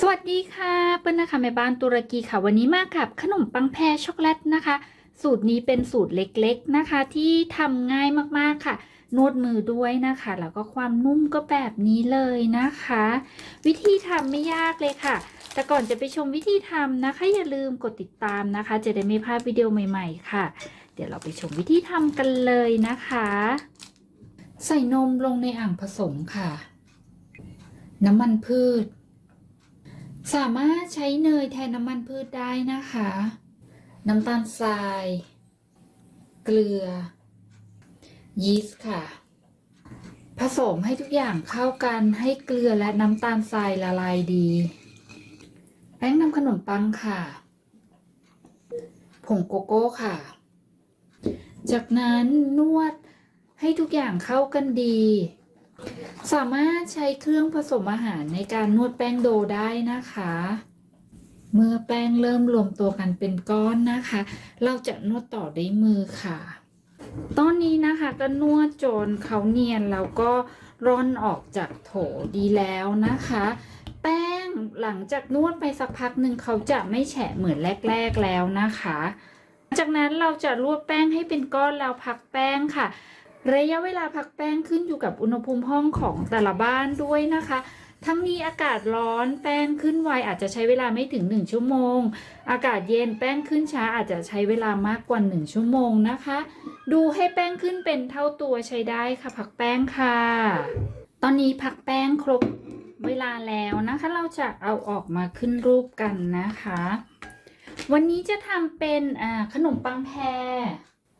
สวัสดีค่ะเปิ้ลนะคะแม่บ้านตุรกีค่ะวันนี้มากับขนมปังแพรช็อกโกแลตนะคะสูตรนี้เป็นสูตรเล็กๆนะคะที่ทำง่ายมากๆค่ะนวดมือด้วยนะคะแล้วก็ความนุ่มก็แบบนี้เลยนะคะวิธีทำไม่ยากเลยค่ะแต่ก่อนจะไปชมวิธีทำนะคะอย่าลืมกดติดตามนะคะจะได้ไม่พลาดวิดีโอใหม่ๆค่ะเดี๋ยวเราไปชมวิธีทำกันเลยนะคะใส่นมลงในอ่างผสมค่ะน้ำมันพืชสามารถใช้เนยแทนน้ำมันพืชได้นะคะน้ำตาลทรายเกลือยีสต์ค่ะผสมให้ทุกอย่างเข้ากันให้เกลือและน้ำตาลทรายละลายดีแป้งทำขนมปังค่ะผงโกโก้ค่ะจากนั้นนวดให้ทุกอย่างเข้ากันดีสามารถใช้เครื่องผสมอาหารในการนวดแป้งโดได้นะคะเมื่อแป้งเริ่มรวมตัวกันเป็นก้อนนะคะเราจะนวดต่อด้วยมือค่ะตอนนี้นะคะก็นวดจนเขาเนียนแล้วก็ร่อนออกจากโถดีแล้วนะคะแป้งหลังจากนวดไปสักพักหนึ่งเขาจะไม่แฉะเหมือนแรกๆแล้วนะคะจากนั้นเราจะรวบแป้งให้เป็นก้อนแล้วพักแป้งค่ะระยะเวลาพักแป้งขึ้นอยู่กับอุณหภูมิห้องของแต่ละบ้านด้วยนะคะทั้งนี้อากาศร้อนแป้งขึ้นไวอาจจะใช้เวลาไม่ถึง1 ชั่วโมงอากาศเย็นแป้งขึ้นช้าอาจจะใช้เวลามากกว่า1 ชั่วโมงนะคะดูให้แป้งขึ้นเป็นเท่าตัวใช้ได้ค่ะพักแป้งค่ะตอนนี้พักแป้งครบเวลาแล้วนะคะเราจะเอาออกมาขึ้นรูปกันนะคะวันนี้จะทำเป็นขนมปังแพร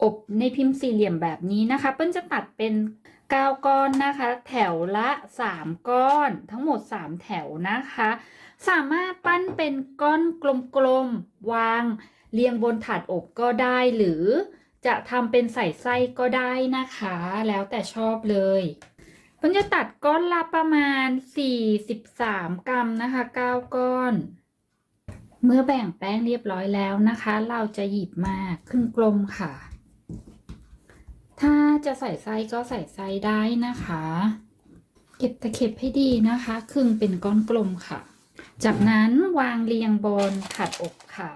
อบในพิมพ์สี่เหลี่ยมแบบนี้นะคะเปิ้ลจะตัดเป็น9 ก้อนนะคะแถวละ3 ก้อนทั้งหมด3 แถวนะคะสามารถปั้นเป็นก้อนกลมๆวางเรียงบนถาดอบก็ได้หรือจะทำเป็นใส่ไส้ก็ได้นะคะแล้วแต่ชอบเลยเปิ้ลจะตัดก้อนละประมาณ43 กรัมนะคะ9 ก้อนเมื่อแบ่งแป้งเรียบร้อยแล้วนะคะเราจะหยิบมาครึ่งกลมค่ะถ้าจะใส่ไส้ก็ใส่ไส้ได้นะคะเก็บตะเข็บให้ดีนะคะครึ่งเป็นก้อนกลมค่ะจากนั้นวางเรียงบนถาดอบค่ะ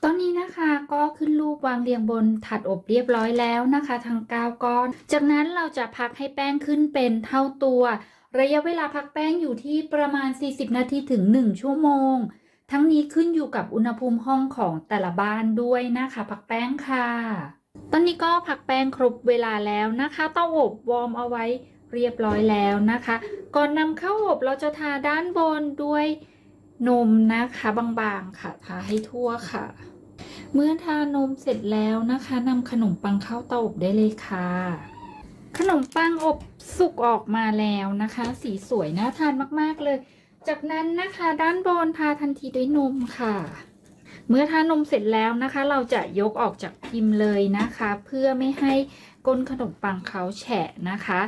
ตอนนี้นะคะก็ขึ้นรูปวางเรียงบนถาดอบเรียบร้อยแล้วนะคะทั้ง9 ก้อนจากนั้นเราจะพักให้แป้งขึ้นเป็นเท่าตัวระยะเวลาพักแป้งอยู่ที่ประมาณ40 นาทีถึง1 ชั่วโมงทั้งนี้ขึ้นอยู่กับอุณหภูมิห้องของแต่ละบ้านด้วยนะคะพักแป้งค่ะตอนนี้ก็พักแป้งครบเวลาแล้วนะคะเตาอบวอร์มเอาไว้เรียบร้อยแล้วนะคะก่อนนำเข้าอบเราจะทาด้านบนด้วยนมนะคะบางๆค่ะทาให้ทั่วค่ะเมื่อทานมเสร็จแล้วนะคะนำขนมปังเข้าเตาอบได้เลยค่ะขนมปังอบสุกออกมาแล้วนะคะสีสวยน่าทานมากๆเลยจากนั้นนะคะด้านบนทาทันทีด้วยนมค่ะเมื่อทานมเสร็จแล้วนะคะเราจะยกออกจากพิมพ์เลยนะคะเพื่อไม่ให้ก้นขนมปังเขาแฉะนะคะ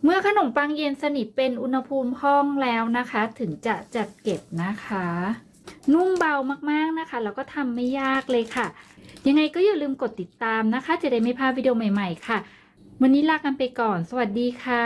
เมื่อขนมปังเย็นสนิทเป็นอุณหภูมิห้องแล้วนะคะถึงจะจัดเก็บนะคะนุ่มเบามากๆนะคะแล้วก็ทำไม่ยากเลยค่ะยังไงก็อย่าลืมกดติดตามนะคะจะได้ไม่พลาดวิดีโอใหม่ๆค่ะวันนี้ลากันไปก่อนสวัสดีค่ะ